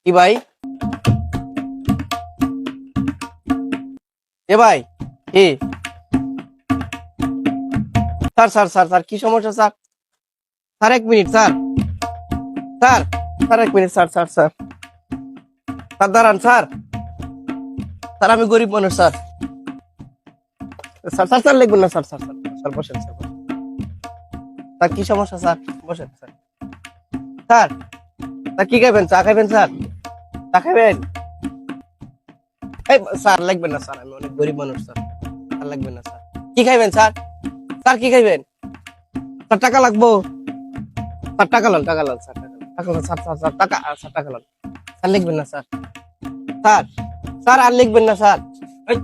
কি ভাই? এ ভাই, কি? স্যার স্যার স্যার স্যার কি সমস্যা sir? Sir 1 minute sir. Sir, sir 1 minute sir sir sir. Sir দাঁড়ান স্যার। স্যার আমি গরিব মানুষ স্যার। স্যার স্যার স্যার লিখবেন না স্যার স্যার স্যার স্যার বসেন স্যার বসেন। স্যার কি সমস্যা স্যার? বসেন স্যার। স্যার, স্যার কি খাইবেন? চা খাইবেন স্যার? চা খাইবেন? এই স্যার লিখবেন না স্যার, আমি অনেক গরিব মানুষ স্যার। স্যার লিখবেন না স্যার। কি খাইবেন স্যার? স্যার কি খাইবেন? স্যার টাকা লাগবো? স্যার টাকা লন, টাকা লন স্যার, টাকা লন স্যার, স্যার স্যার টাকা, স্যার টাকা লন। স্যার লিখবেন না স্যার। স্যার, স্যার আর লিখবেন না স্যার। এই,